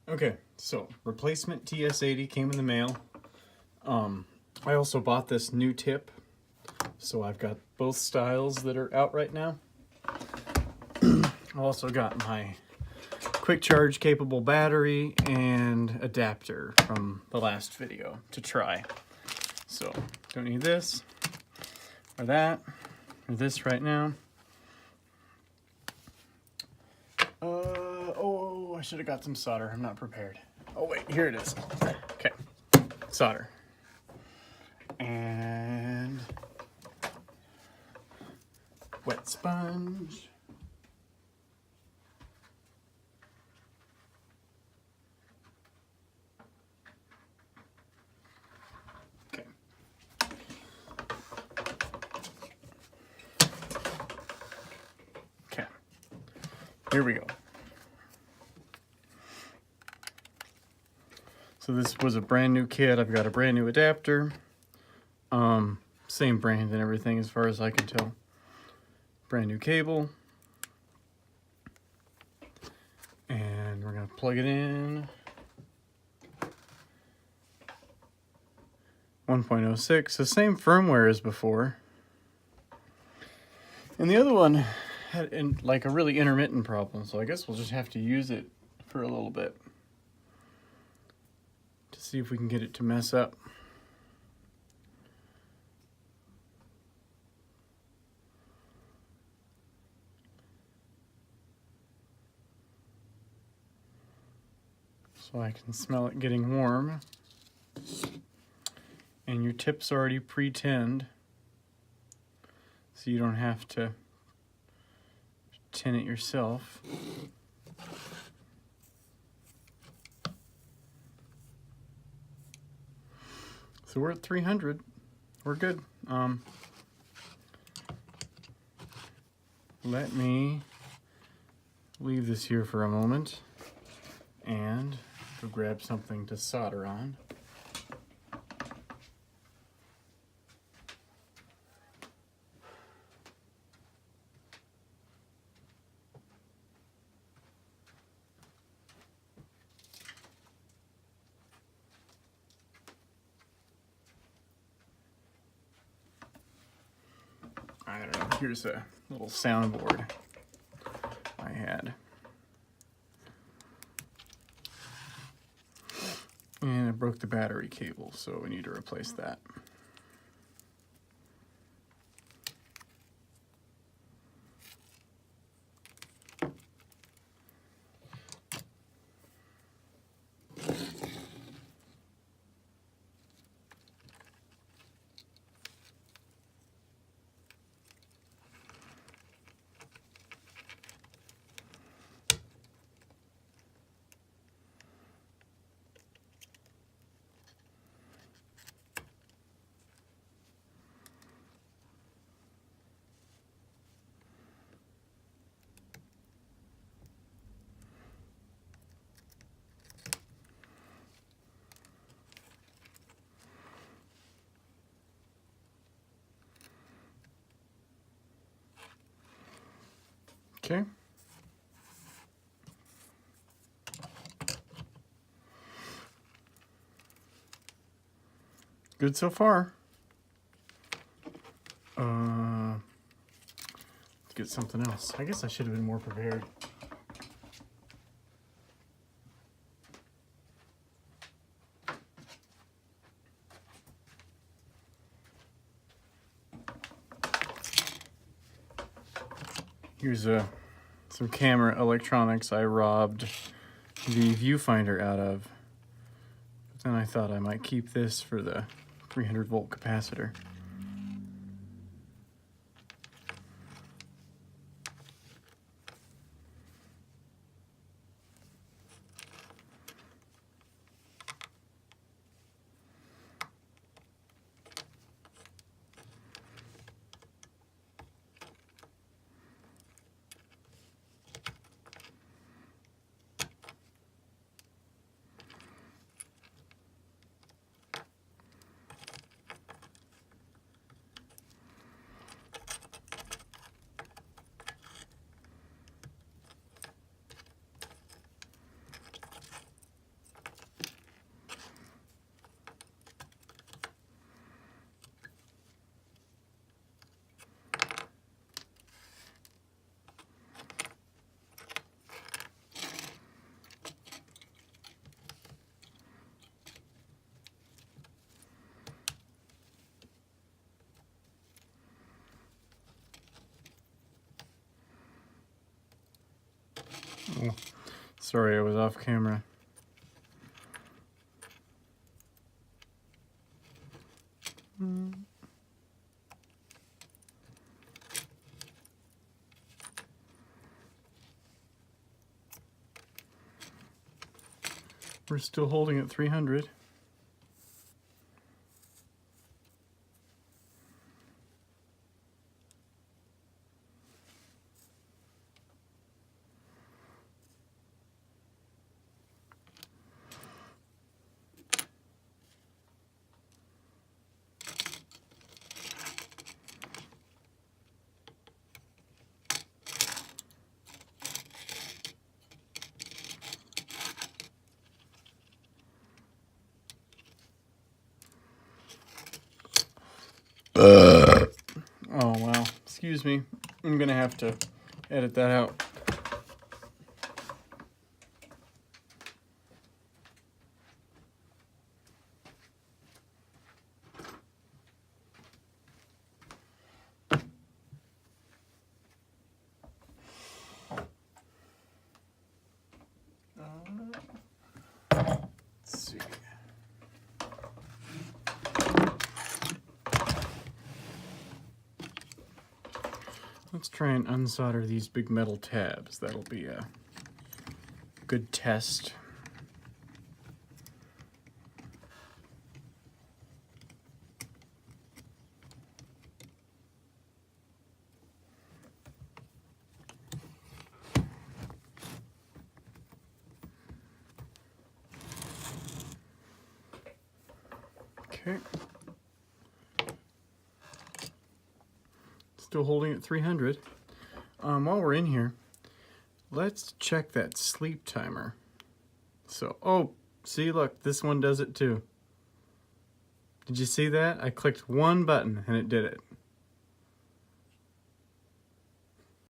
Okay, so replacement TS80 came in the mail. I also bought this new tip, so I've got both styles that are out right now. I've also got my quick charge capable battery and adapter from the last video to try. So don't need this or that or this right now. Oh, I should have got some solder. I'm not prepared. Oh wait, here it is. Okay, solder. And wet sponge. Okay. Okay. Here we go. So this was a brand new kit. I've got a brand new adapter. Same brand and everything as far as I can tell. Brand new cable. And we're gonna plug it in. 1.06, the same firmware as before. And the other one had like a really intermittent problem, so I guess we'll just have to use it for a little bit to see if we can get it to mess up. So I can smell it getting warm. And your tip's already pre-tinned, so you don't have to tin it yourself. So we're at 300. We're good. Let me leave this here for a moment and go grab something to solder on. I don't know, here's a little soundboard I had. And I broke the battery cable, so we need to replace that. Okay. Good so far. Let's get something else. I guess I should have been more prepared. Here's some camera electronics I robbed the viewfinder out of. But then I thought I might keep this for the 300 volt capacitor. Oh, sorry, I was off camera. We're still holding at 300. Oh, wow. Excuse me. I'm going to have to edit that out. Let's see. Let's try and unsolder these big metal tabs. That'll be a good test. Okay. Still holding at 300. While we're in here, let's check that sleep timer. So, oh, see, look, this one does it too. Did you see that? I clicked one button and it did it.